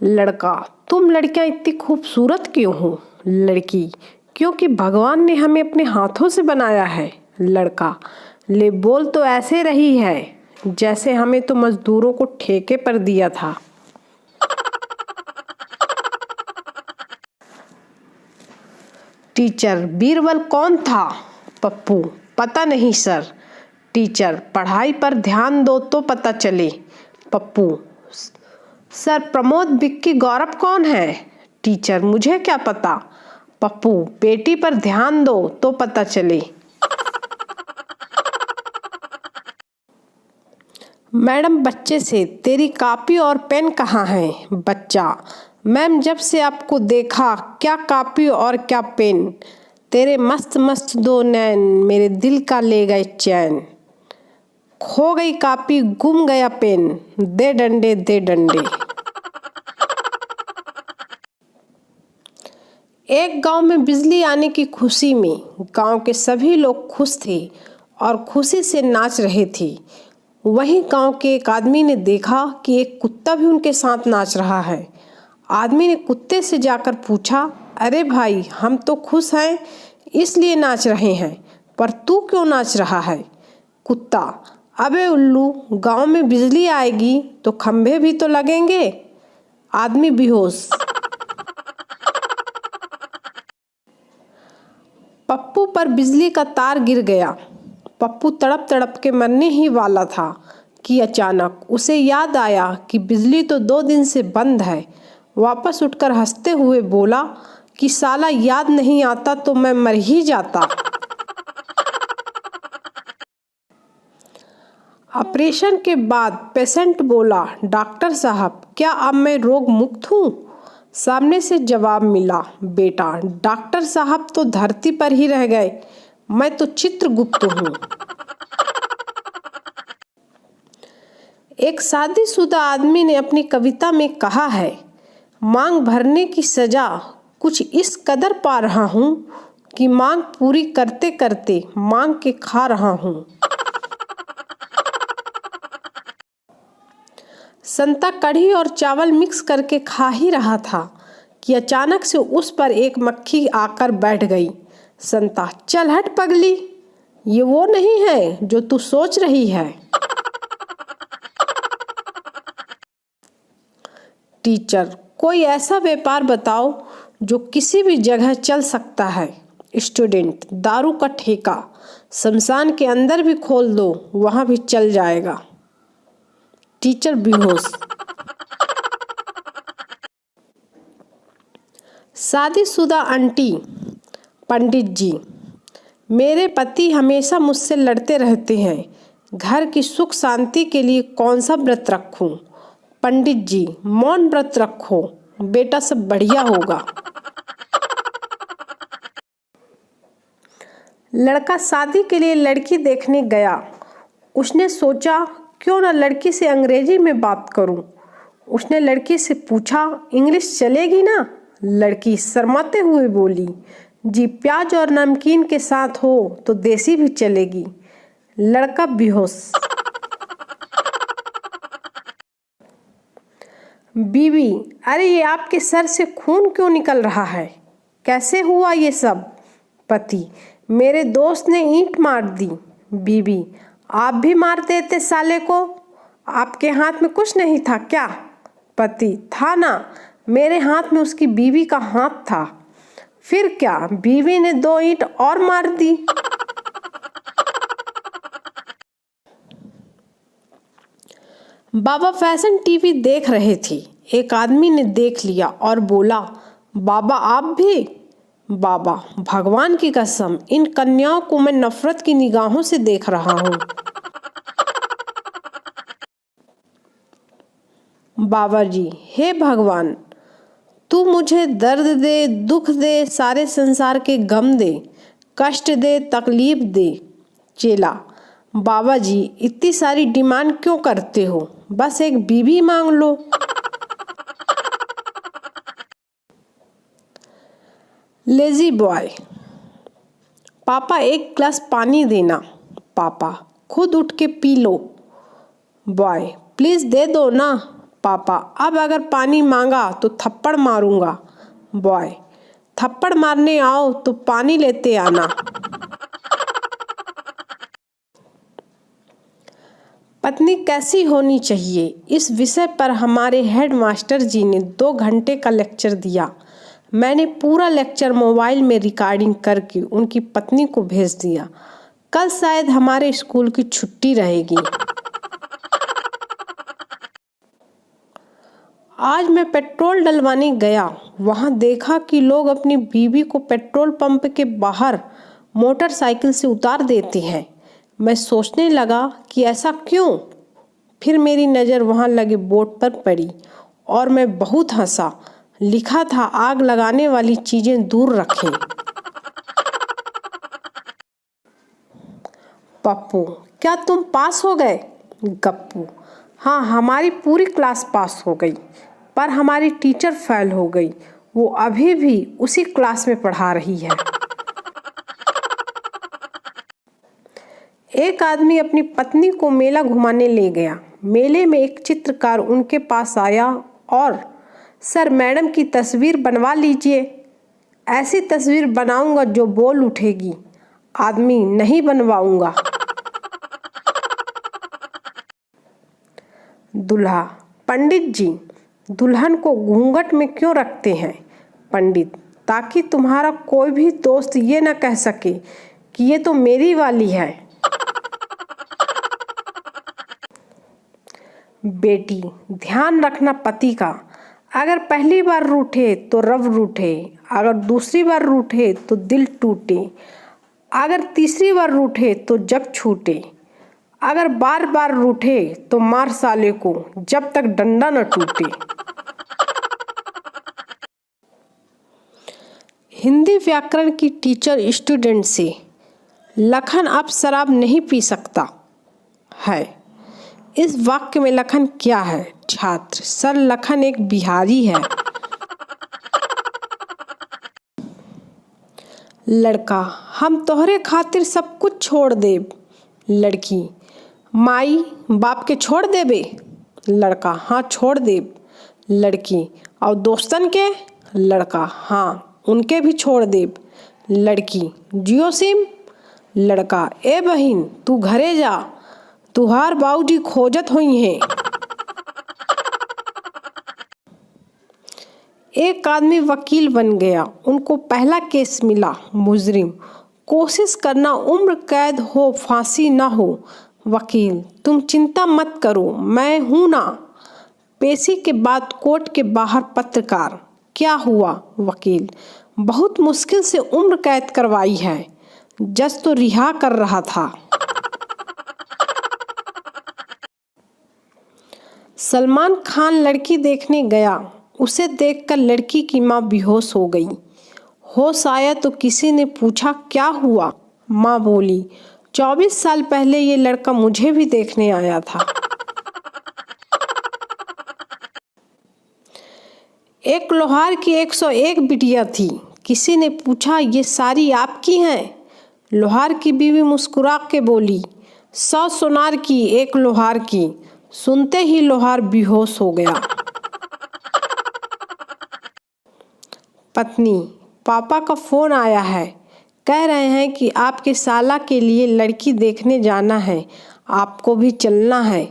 लड़का, तुम लड़कियां इतनी खूबसूरत क्यों हो? लड़की, क्योंकि भगवान ने हमें अपने हाथों से बनाया है। लड़का, ले बोल तो ऐसे रही है जैसे हमें तो मजदूरों को ठेके पर दिया था। टीचर, बीरबल कौन था? पप्पू, पता नहीं सर। टीचर, पढ़ाई पर ध्यान दो तो पता चले। पप्पू, सर प्रमोद, विक्की, गौरव कौन है? टीचर, मुझे क्या पता। पप्पू, बेटी पर ध्यान दो तो पता चले। मैडम बच्चे से, तेरी कॉपी और पेन कहाँ है? बच्चा, मैम जब से आपको देखा क्या कॉपी और क्या पेन, तेरे मस्त मस्त दो नैन मेरे दिल का ले गए चैन। खो गई कॉपी, गुम गया पेन, दे डंडे दे डंडे। एक गांव में बिजली आने की खुशी में गांव के सभी लोग खुश थे और खुशी से नाच रहे थे। वहीं गांव के एक आदमी ने देखा कि एक कुत्ता भी उनके साथ नाच रहा है। आदमी ने कुत्ते से जाकर पूछा, अरे भाई, हम तो खुश हैं इसलिए नाच रहे हैं, पर तू क्यों नाच रहा है? कुत्ता, अबे उल्लू, गांव में बिजली आएगी तो खंभे भी तो लगेंगे। आदमी बेहोश। पप्पू पर बिजली का तार गिर गया। पप्पू तड़प तड़प के मरने ही वाला था कि अचानक उसे याद आया कि बिजली तो 2 दिन से बंद है। वापस उठकर हंसते हुए बोला कि साला याद नहीं आता तो मैं मर ही जाता। ऑपरेशन के बाद पेशेंट बोला, डॉक्टर साहब क्या अब मैं रोग मुक्त हूँ? सामने से जवाब मिला, बेटा डॉक्टर साहब तो धरती पर ही रह गए, मैं तो चित्रगुप्त हूँ। एक शादीशुदा आदमी ने अपनी कविता में कहा है, मांग भरने की सजा कुछ इस कदर पा रहा हूँ कि मांग पूरी करते करते मांग के खा रहा हूँ। संता कढ़ी और चावल मिक्स करके खा ही रहा था कि अचानक से उस पर एक मक्खी आकर बैठ गई। संता, चल हट पगली, ये वो नहीं है जो तू सोच रही है। टीचर, कोई ऐसा व्यापार बताओ जो किसी भी जगह चल सकता है। स्टूडेंट, दारू का ठेका, शमशान के अंदर भी खोल दो वहाँ भी चल जाएगा। टीचर बेहोश। शादीशुदा आंटी, पंडित जी, मेरे पति हमेशा मुझसे लड़ते रहते हैं, घर की सुख शांति के लिए कौन सा व्रत रखूं? पंडित जी, मौन व्रत रखो बेटा, सब बढ़िया होगा। लड़का शादी के लिए लड़की देखने गया। उसने सोचा क्यों न लड़की से अंग्रेजी में बात करूं। उसने लड़की से पूछा, इंग्लिश चलेगी ना? लड़की शर्माते हुए बोली, जी प्याज और नमकीन के साथ हो तो देसी भी चलेगी। लड़का बेहोश। बीवी, अरे ये आपके सर से खून क्यों निकल रहा है? कैसे हुआ ये सब? पति, मेरे दोस्त ने ईंट मार दी। बीवी, आप भी मार देते साले को, आपके हाथ में कुछ नहीं था क्या? पति, था ना, मेरे हाथ में उसकी बीवी का हाथ था। फिर क्या, बीवी ने 2 ईंट और मार दी। बाबा फैशन टीवी देख रहे थे। एक आदमी ने देख लिया और बोला, बाबा आप भी? बाबा, भगवान की कसम इन कन्याओं को मैं नफरत की निगाहों से देख रहा हूँ। बाबा जी, हे भगवान, तू मुझे दर्द दे, दुख दे, सारे संसार के गम दे, कष्ट दे, तकलीफ दे। चेला, बाबा जी इतनी सारी डिमांड क्यों करते हो, बस एक बीवी मांग लो। लेजी बॉय, पापा एक गिलास पानी देना। पापा, खुद उठ के पी लो। बॉय, प्लीज दे दो ना। पापा, अब अगर पानी मांगा तो थप्पड़ मारूंगा। बॉय, थप्पड़ मारने आओ तो पानी लेते आना। पत्नी कैसी होनी चाहिए, इस विषय पर हमारे हेडमास्टर जी ने 2 घंटे का लेक्चर दिया। मैंने पूरा लेक्चर मोबाइल में रिकॉर्डिंग करके उनकी पत्नी को भेज दिया। कल शायद हमारे स्कूल की छुट्टी रहेगी। आज मैं पेट्रोल डलवाने गया, वहां देखा कि लोग अपनी बीवी को पेट्रोल पंप के बाहर मोटरसाइकिल से उतार देते हैं। मैं सोचने लगा कि ऐसा क्यों। फिर मेरी नज़र वहां लगे बोर्ड पर पड़ी और मैं बहुत हंसा। लिखा था, आग लगाने वाली चीजें दूर रखें। पप्पू, क्या तुम पास हो गए? गप्पू, हाँ, हमारी पूरी क्लास पास हो गई, पर हमारी टीचर फेल हो गई। वो अभी भी उसी क्लास में पढ़ा रही है। एक आदमी अपनी पत्नी को मेला घुमाने ले गया। मेले में एक चित्रकार उनके पास आया और, सर, मैडम की तस्वीर बनवा लीजिए। ऐसी तस्वीर बनाऊंगा जो बोल उठेगी। आदमी, नहीं बनवाऊंगा। दूल्हा, पंडित जी, दुल्हन को घूंघट में क्यों रखते हैं? पंडित, ताकि तुम्हारा कोई भी दोस्त ये न कह सके कि ये तो मेरी वाली है। बेटी, ध्यान रखना पति का। अगर पहली बार रूठे तो रब रूठे, अगर दूसरी बार रूठे तो दिल टूटे, अगर तीसरी बार रूठे तो जग छूटे, अगर बार बार रूठे तो मार साले को जब तक डंडा न टूटे। हिंदी व्याकरण की टीचर स्टूडेंट से, लखन अब शराब नहीं पी सकता है। इस वाक्य में लखन क्या है? छात्र, सर, लखन एक बिहारी है। लड़का, हम तोहरे खातिर सब कुछ छोड़ देब। लड़की, माई बाप के छोड़ देबे? लड़का, हाँ, छोड़ देब। लड़की, और दोस्तन के? लड़का, हाँ, उनके भी छोड़ देब। लड़की, जियो सिम? लड़का, ए बहिन, तू घरे जा, तुहार बाबूजी खोजत हुई हैं। एक आदमी वकील बन गया। उनको पहला केस मिला। मुजरिम, कोशिश करना उम्र कैद हो, फांसी ना हो। वकील, तुम चिंता मत करो, मैं हूं ना। पेशी के बाद कोर्ट के बाहर पत्रकार, क्या हुआ? वकील, बहुत मुश्किल से उम्र कैद करवाई है, जज तो रिहा कर रहा था। सलमान खान लड़की देखने गया। उसे देखकर लड़की की माँ बेहोश हो गई। होश आया तो किसी ने पूछा, क्या हुआ? माँ बोली, 24 साल पहले ये लड़का मुझे भी देखने आया था। एक लोहार की 101 बिटिया थी। किसी ने पूछा, ये सारी आपकी हैं? लोहार की बीवी मुस्कुरा के बोली, 100 सोनार की, एक लोहार की। सुनते ही लोहार बेहोश हो गया। पत्नी, पापा का फोन आया है, कह रहे हैं कि आपके साला के लिए लड़की देखने जाना है, आपको भी चलना है।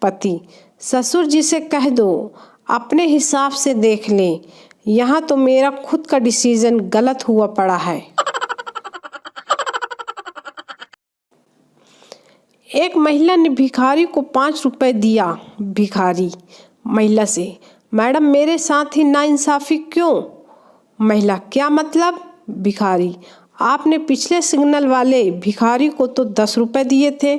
पति, ससुर जी से कह दो अपने हिसाब से देख लें, यहाँ तो मेरा खुद का डिसीजन गलत हुआ पड़ा है। एक महिला ने भिखारी को 5 रुपए दिया। भिखारी महिला से, मैडम, मेरे साथ ही नाइंसाफ़ी क्यों? महिला, क्या मतलब? भिखारी, आपने पिछले सिग्नल वाले भिखारी को तो 10 रुपए दिए थे।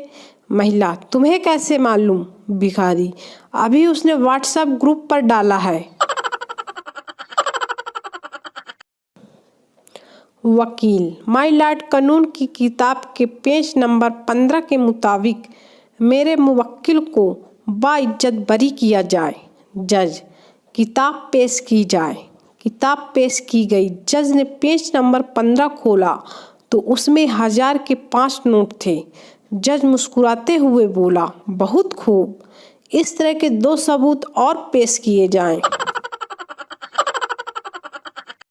महिला, तुम्हें कैसे मालूम? भिखारी, अभी उसने व्हाट्सएप ग्रुप पर डाला है। वकील, माय लॉर्ड, कानून की किताब के पेज नंबर 15 के मुताबिक मेरे मुवक्किल को बाइज्जत बरी किया जाए। जज, किताब पेश की जाए। किताब पेश की गई। जज ने पेज नंबर 15 खोला तो उसमें 1000 के 5 नोट थे। जज मुस्कुराते हुए बोला, बहुत खूब, इस तरह के 2 सबूत और पेश किए जाएं।